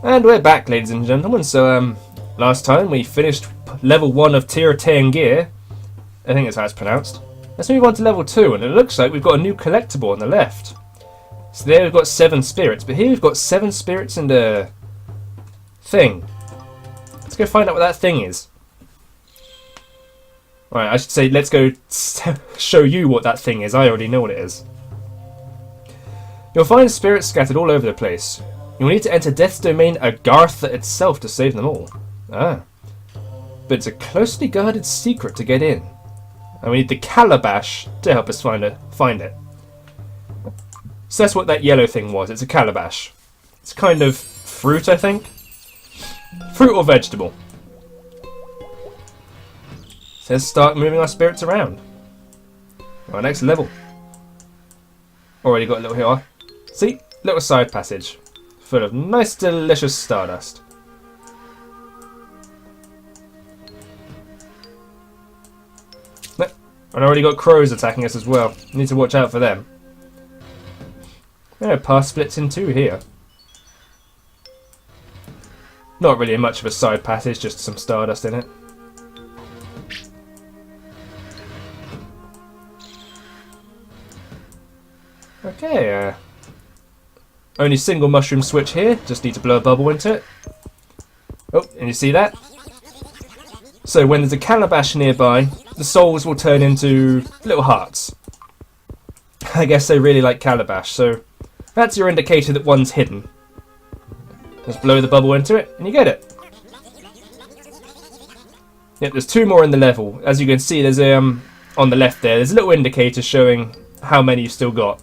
And we're back, ladies and gentlemen. So, last time we finished level 1 of Tairngire. I think that's how it's pronounced. Let's move on to level 2, and it looks like we've got a new collectible on the left. So there we've got 7 spirits, but here we've got 7 spirits and a thing. Let's go find out what that thing is. Right, I should say let's go show you what that thing is. I already know what it is. You'll find spirits scattered all over the place. You'll need to enter Death's domain Agartha itself to save them all. Ah. But it's a closely guarded secret to get in. And we need the calabash to help us find it. So that's what that yellow thing was. It's a calabash. It's kind of fruit, I think. Fruit or vegetable. So let's start moving our spirits around. Our next level. Already got a little here. See? Little side passage. Full of nice, delicious stardust. And I already got crows attacking us as well. Need to watch out for them. Yeah, path splits in two here. Not really much of a side passage, just some stardust in it. Okay, only single mushroom switch here. Just need to blow a bubble into it. Oh, and you see that? So when there's a calabash nearby, the souls will turn into little hearts. I guess they really like calabash, so that's your indicator that one's hidden. Just blow the bubble into it, and you get it. Yep, there's 2 more in the level. As you can see, there's a on the left there's a little indicator showing how many you've still got.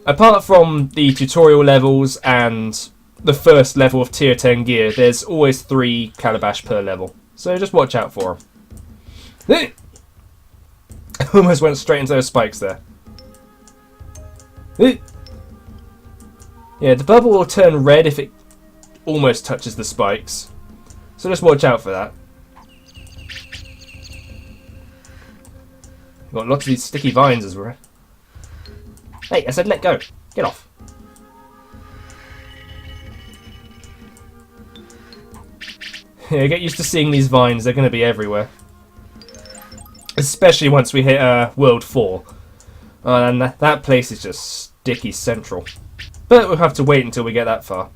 Apart from the tutorial levels and the first level of Tier 10 gear, there's always 3 calabash per level. So just watch out for them. Almost went straight into those spikes there. Yeah, the bubble will turn red if it almost touches the spikes. So just watch out for that. Got lots of these sticky vines as well. Hey, I said let go. Get off. Yeah, get used to seeing these vines. They're going to be everywhere. Especially once we hit World 4. And that place is just sticky central. But we'll have to wait until we get that far.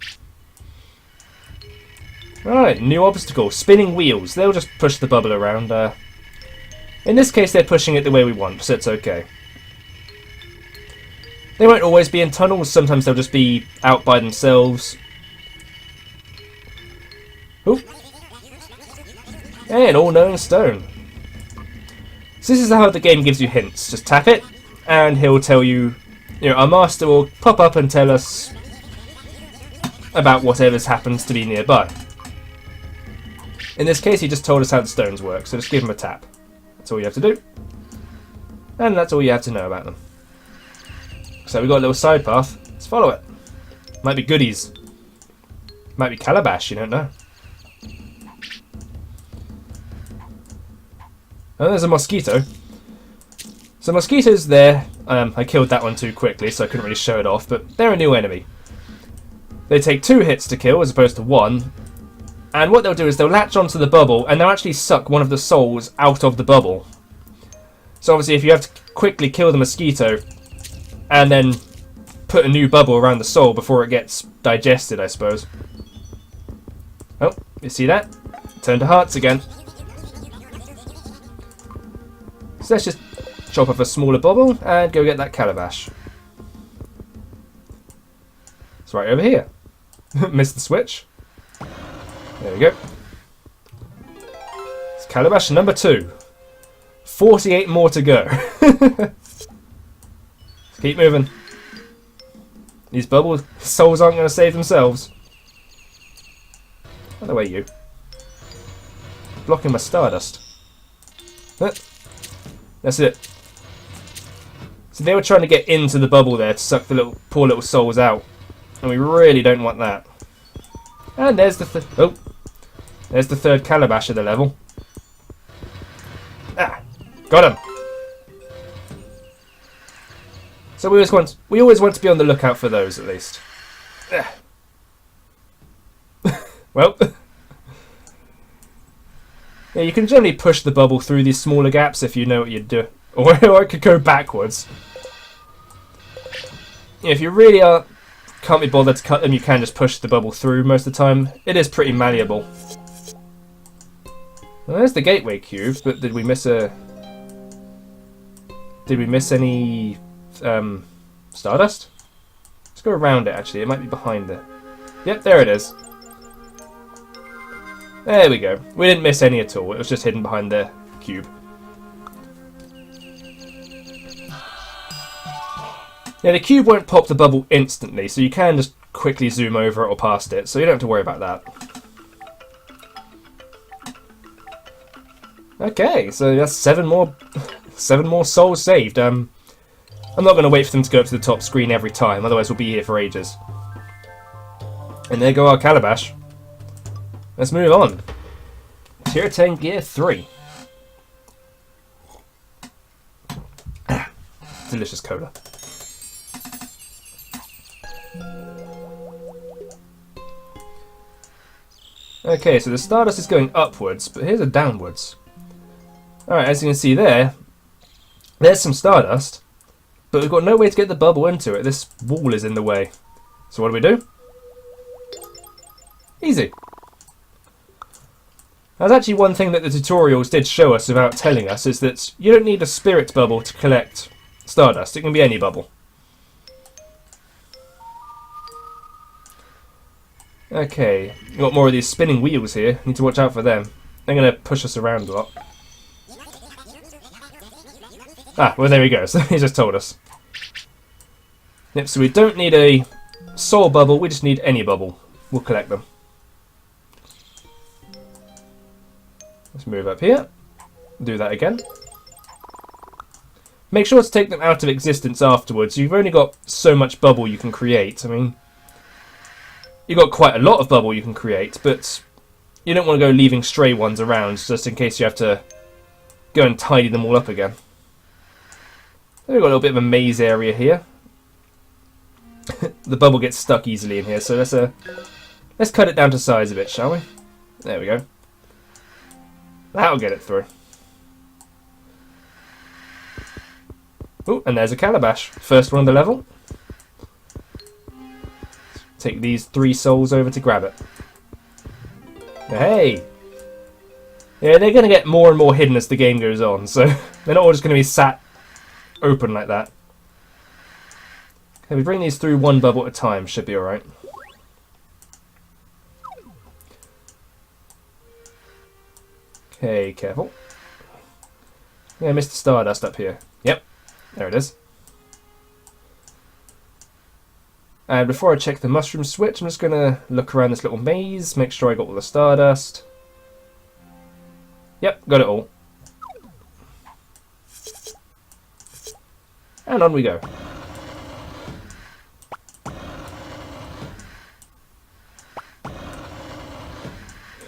Alright, new obstacle. Spinning wheels. They'll just push the bubble around. In this case, they're pushing it the way we want, so it's okay. They won't always be in tunnels. Sometimes they'll just be out by themselves. Ooh. And all-knowing stone. So this is how the game gives you hints. Just tap it, and he'll tell you, our master will pop up and tell us about whatever's happens to be nearby. In this case, he just told us how the stones work, so just give him a tap. That's all you have to do. And that's all you have to know about them. So we've got a little side path. Let's follow it. Might be goodies. Might be calabash, you don't know. Oh, there's a mosquito. So mosquitoes there. I killed that one too quickly, so I couldn't really show it off, but they're a new enemy. They take 2 hits to kill as opposed to 1. And what they'll do is they'll latch onto the bubble and they'll actually suck one of the souls out of the bubble. So obviously if you have to quickly kill the mosquito and then put a new bubble around the soul before it gets digested, I suppose. Oh, you see that? Turn to hearts again. So let's just chop off a smaller bubble and go get that calabash. It's right over here. Missed the switch. There we go. It's calabash number 2. 48 more to go. Let's keep moving. These bubble souls aren't going to save themselves. By the way, you. Blocking my stardust. That's it. So they were trying to get into the bubble there to suck the poor little souls out. And we really don't want that. And there's the there's the 3rd calabash of the level. Ah, got him. So we always want to be on the lookout for those at least. Well, yeah, you can generally push the bubble through these smaller gaps if you know what you're doing. Or it could go backwards. Yeah, if you really can't be bothered to cut them, you can just push the bubble through most of the time. It is pretty malleable. Well, there's the gateway cube, but did we miss a... Did we miss any stardust? Let's go around it, actually. It might be behind it. Yep, there it is. There we go. We didn't miss any at all. It was just hidden behind the cube. Yeah, the cube won't pop the bubble instantly, so you can just quickly zoom over it or past it, so you don't have to worry about that. Okay, so that's 7 more souls saved. I'm not going to wait for them to go up to the top screen every time, otherwise we'll be here for ages. And there go our calabash. Let's move on. Tairngire 3. Delicious cola. Okay, so the stardust is going upwards, but here's a downwards. Alright, as you can see there's some stardust, but we've got no way to get the bubble into it. This wall is in the way. So what do? Easy. That's actually one thing that the tutorials did show us without telling us, is that you don't need a spirit bubble to collect stardust. It can be any bubble. Okay, we've got more of these spinning wheels here. Need to watch out for them. They're going to push us around a lot. Ah, well there we go. So he just told us. Yep, so we don't need a soul bubble, we just need any bubble. We'll collect them. Let's move up here. Do that again. Make sure to take them out of existence afterwards. You've only got so much bubble you can create. I mean, you've got quite a lot of bubble you can create, but you don't want to go leaving stray ones around just in case you have to go and tidy them all up again. We've got a little bit of a maze area here. The bubble gets stuck easily in here, so let's cut it down to size a bit, shall we? There we go. That'll get it through. Oh, and there's a calabash. First one on the level. Take these 3 souls over to grab it. Hey! Yeah, they're going to get more and more hidden as the game goes on, so they're not all just going to be sat open like that. Okay, we bring these through one bubble at a time, should be alright. Okay, careful. Yeah, I missed the stardust up here. Yep, there it is. And before I check the mushroom switch, I'm just going to look around this little maze, make sure I got all the stardust. Yep, got it all. And on we go.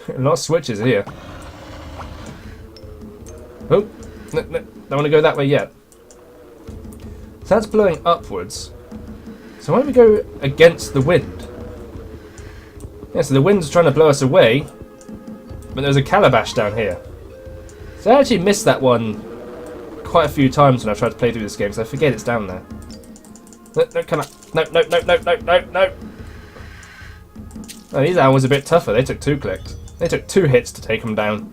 A lot of switches here. Oh, no, don't want to go that way yet. So that's blowing upwards. So why don't we go against the wind? Yeah, so the wind's trying to blow us away, but there's a calabash down here. So I actually missed that one quite a few times when I've tried to play through this game, so I forget it's down there. No, come on. No. Oh, these owls are a bit tougher. They took 2 clicks. They took 2 hits to take them down.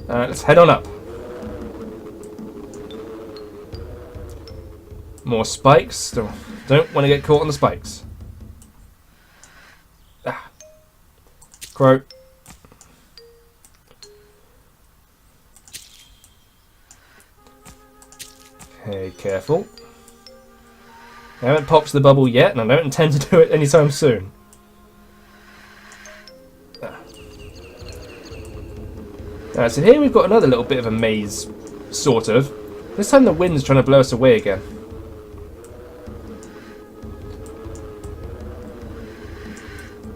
Alright, let's head on up. More spikes. Don't want to get caught on the spikes. Ah. Crow. Okay, careful. I haven't popped the bubble yet, and I don't intend to do it anytime soon. Alright, so here we've got another little bit of a maze, sort of. This time the wind's trying to blow us away again.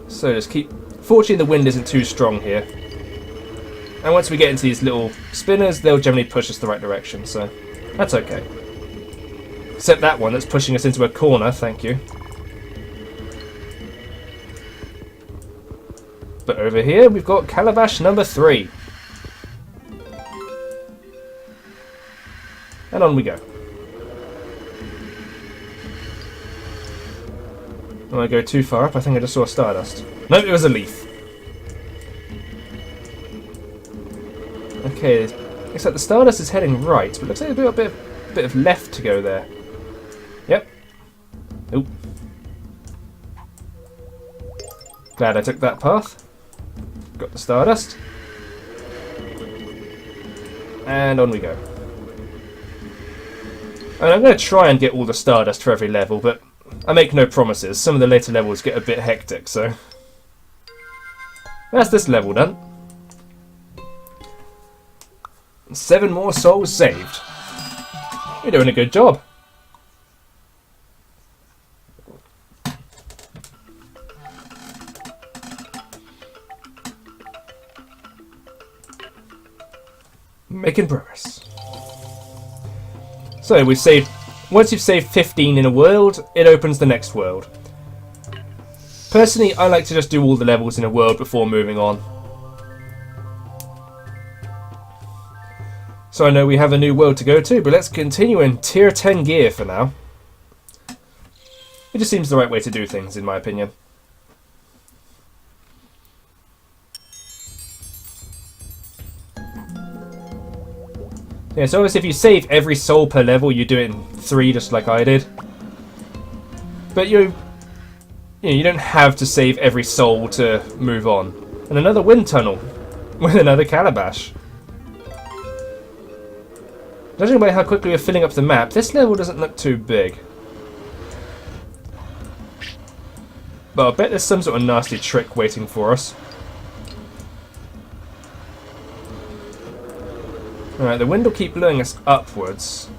So just keep... Fortunately the wind isn't too strong here. And once we get into these little spinners, they'll generally push us the right direction, so that's okay. Except that one that's pushing us into a corner, thank you. But over here we've got calabash number 3. And on we go. Don't want to go too far up. I think I just saw stardust. No, it was a leaf. Okay, looks like the stardust is heading right, but looks like a bit of left to go there. Yep. Oop. Glad I took that path. Got the stardust. And on we go. And I'm going to try and get all the stardust for every level, but I make no promises. Some of the later levels get a bit hectic, so... That's this level done. 7 more souls saved. You're doing a good job. Making progress. So we've saved. Once you've saved 15 in a world, it opens the next world. Personally, I like to just do all the levels in a world before moving on. So I know we have a new world to go to, but let's continue in Tairngire for now. It just seems the right way to do things, in my opinion. Yeah, so obviously if you save every soul per level, you do it in 3, just like I did. But you don't have to save every soul to move on. And another wind tunnel with another calabash. Judging by how quickly we're filling up the map, this level doesn't look too big. But I bet there's some sort of nasty trick waiting for us. Alright, the wind will keep blowing us upwards.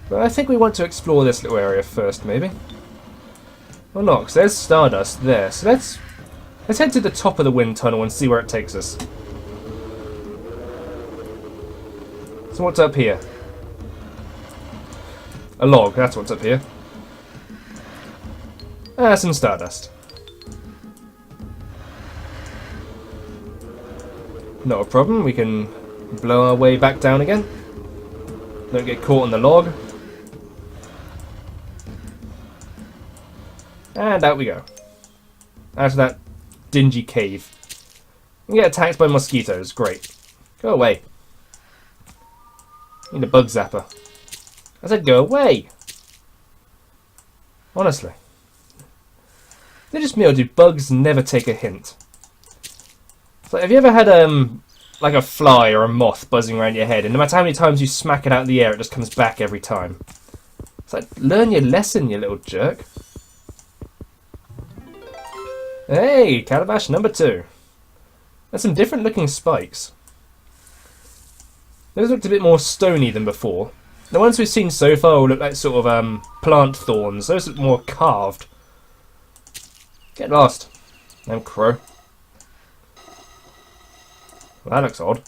But I think we want to explore this little area first, maybe. Or not, because there's stardust there. So let's head to the top of the wind tunnel and see where it takes us. So what's up here? A log, that's what's up here. Ah, some stardust. Not a problem, we can blow our way back down again. Don't get caught on the log. And out we go. Out of that dingy cave. We get attacked by mosquitoes, great. Go away. Need a bug zapper. I said go away! Honestly. Is it just me or do bugs never take a hint? So have you ever had like a fly or a moth buzzing around your head, and no matter how many times you smack it out in the air, it just comes back every time? It's like, learn your lesson, you little jerk. Hey, calabash number 2. There's some different looking spikes. Those looked a bit more stony than before. The ones we've seen so far look like sort of plant thorns. Those look more carved. Get lost. Damn crow. Well, that looks odd.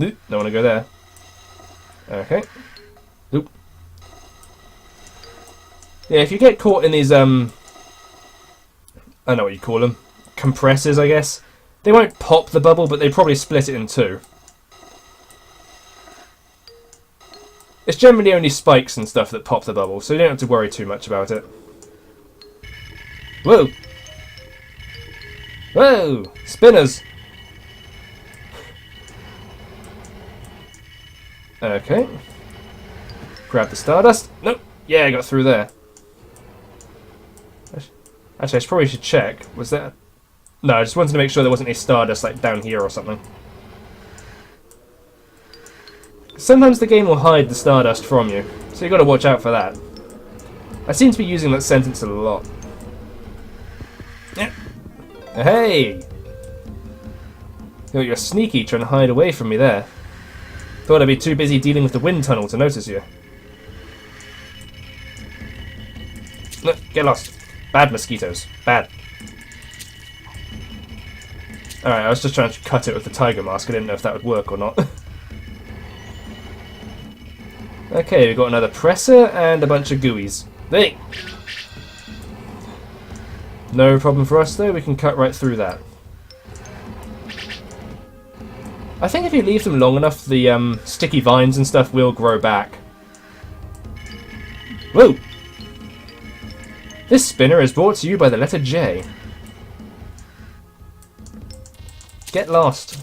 Oop, don't want to go there. Okay. Oop. Yeah, if you get caught in these, I don't know what you call them. Compressors, I guess. They won't pop the bubble, but they probably split it in 2. It's generally only spikes and stuff that pop the bubble, so you don't have to worry too much about it. Whoa! Whoa! Spinners! Okay. Grab the stardust. Nope. Yeah, I got through there. Actually, I probably should check. Was that... No, I just wanted to make sure there wasn't any stardust like down here or something. Sometimes the game will hide the stardust from you, so you've got to watch out for that. I seem to be using that sentence a lot. Yeah. Hey! You're sneaky trying to hide away from me there. Thought I'd be too busy dealing with the wind tunnel to notice you. No, get lost. Bad mosquitoes. Bad. Alright, I was just trying to cut it with the tiger mask. I didn't know if that would work or not. Okay, we've got another presser and a bunch of gooeys. Hey! No problem for us though, we can cut right through that. I think if you leave them long enough, the sticky vines and stuff will grow back. Whoa! This spinner is brought to you by the letter J. Get lost.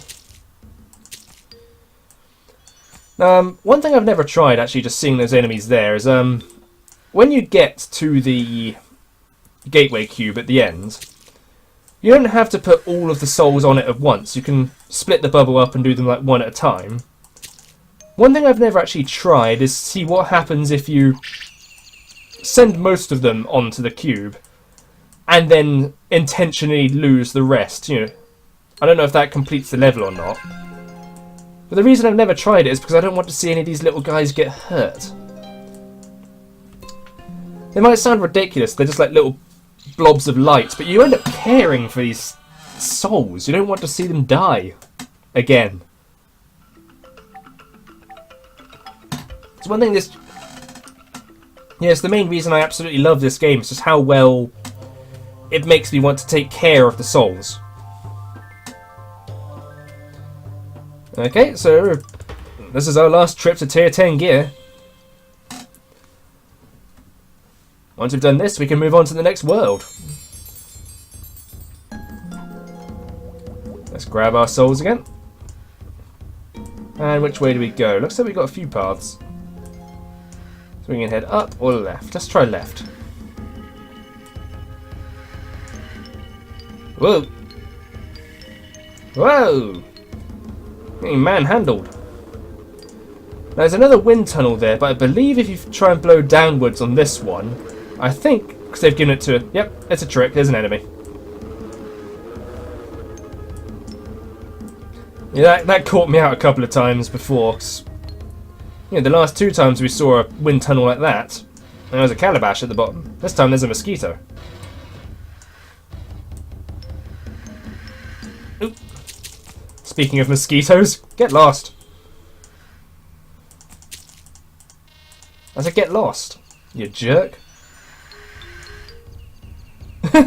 One thing I've never tried, actually, just seeing those enemies there, is when you get to the gateway cube at the end, you don't have to put all of the souls on it at once. You can split the bubble up and do them like one at a time. One thing I've never actually tried is see what happens if you send most of them onto the cube and then intentionally lose the rest. You know, I don't know if that completes the level or not. But the reason I've never tried it is because I don't want to see any of these little guys get hurt. They might sound ridiculous, they're just like little blobs of light, but you end up caring for these souls. You don't want to see them die again. It's one thing this... Yeah, it's the main reason I absolutely love this game. It's just how well it makes me want to take care of the souls. Okay, so this is our last trip to Tairngire. Once we've done this, we can move on to the next world. Let's grab our souls again. And which way do we go? Looks like we've got a few paths. So we can head up or left. Let's try left. Whoa! Whoa! Getting manhandled. There's another wind tunnel there, but I believe if you try and blow downwards on this one, I think, because they've given it to... Yep, it's a trick. There's an enemy. Yeah, that caught me out a couple of times before. You know, the last two times we saw a wind tunnel like that, there was a calabash at the bottom. This time there's a mosquito. Oop. Speaking of mosquitoes, get lost. I said get lost, you jerk.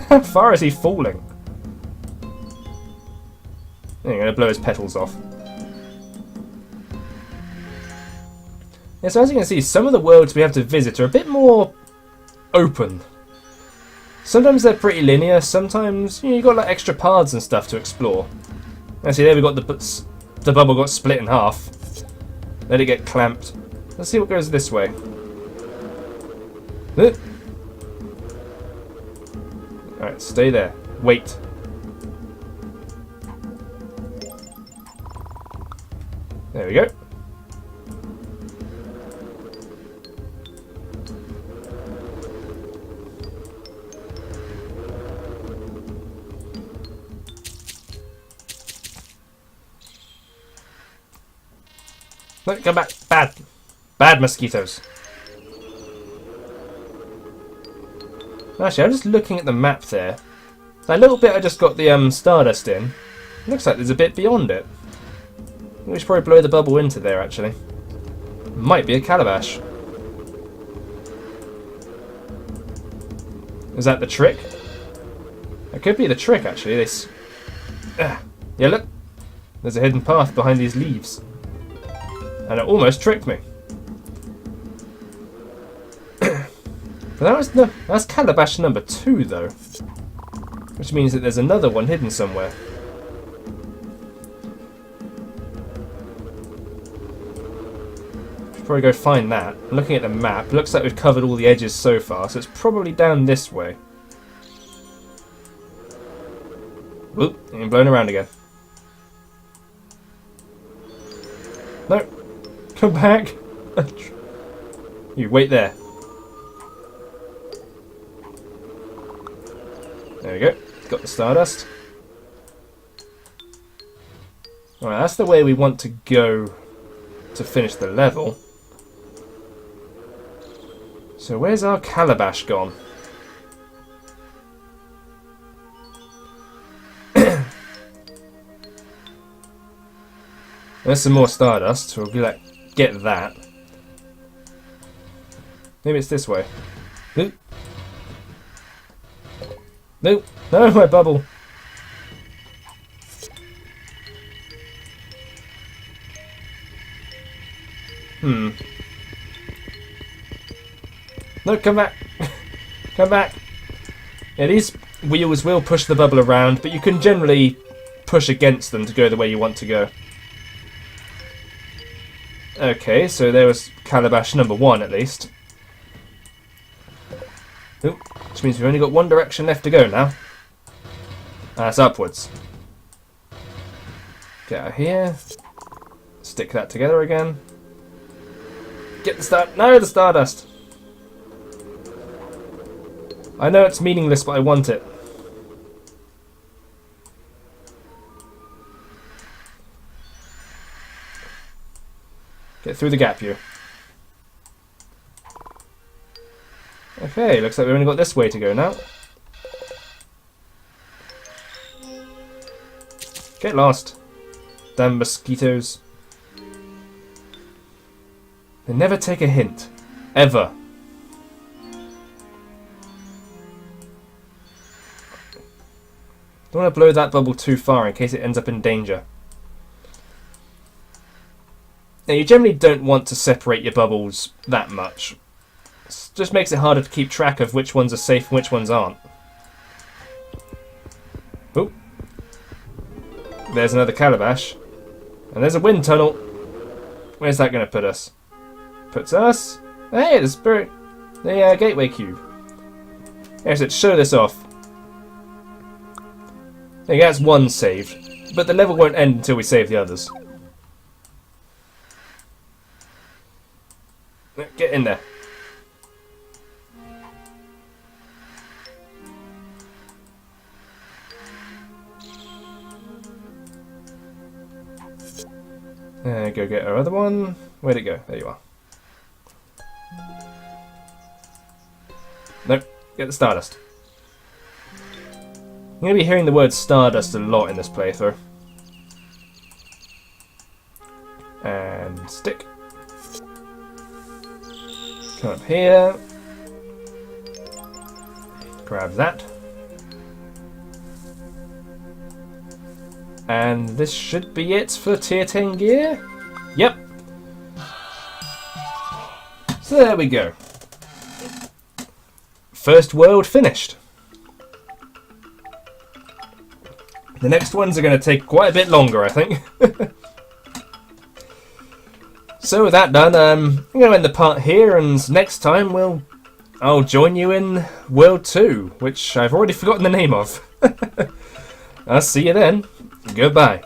How far is he falling? I'm going to blow his petals off. Yeah, so as you can see, some of the worlds we have to visit are a bit more open. Sometimes they're pretty linear, sometimes you've got like extra paths and stuff to explore. And see, there we got the bubble got split in half. Let it get clamped. Let's see what goes this way. Alright, stay there. Wait. There we go. Look, come back. Bad. Bad mosquitoes. Actually, I'm just looking at the map there. That little bit I just got the stardust in. Looks like there's a bit beyond it. We should probably blow the bubble into there, actually. Might be a calabash. Is that the trick? That could be the trick, actually. Yeah, look. There's a hidden path behind these leaves. And it almost tricked me. But that's calabash number 2, though. Which means that there's another one hidden somewhere. Should probably go find that. Looking at the map, looks like we've covered all the edges so far, so it's probably down this way. Whoop, and blown around again. No, come back. You wait there. There we go. Got the stardust. Alright, that's the way we want to go to finish the level. So where's our calabash gone? There's some more stardust, so we'll be like, get that. Maybe it's this way. Oop. No, no, my bubble. No, come back. Come back. Yeah, these wheels will push the bubble around, but you can generally push against them to go the way you want to go. Okay, so there was Calabash number 1 at least. Ooh, which means we've only got one direction left to go now. That's upwards. Get out of here. Stick that together again. Get the start. No, the Stardust. I know it's meaningless, but I want it. Get through the gap, you. Okay, looks like we've only got this way to go now. Get lost. Damn mosquitoes. They never take a hint. Ever. Don't want to blow that bubble too far in case it ends up in danger. Now, you generally don't want to separate your bubbles that much. It just makes it harder to keep track of which ones are safe and which ones aren't. Oh. There's another Calabash. And there's a wind tunnel. Where's that going to put us? Puts us... Hey, the spirit... The gateway cube. Yes, let's show this off. There you go, that's one saved. But the level won't end until we save the others. Get in there. Go get our other one. Where'd it go? There you are. Nope. Get the Stardust. I'm going to be hearing the word Stardust a lot in this playthrough. And stick. Come up here. Grab that. And this should be it for Tairngire. Yep. So there we go. First world finished. The next ones are going to take quite a bit longer, I think. So with that done, I'm going to end the part here, and next time I'll join you in World 2, which I've already forgotten the name of. I'll see you then. Goodbye.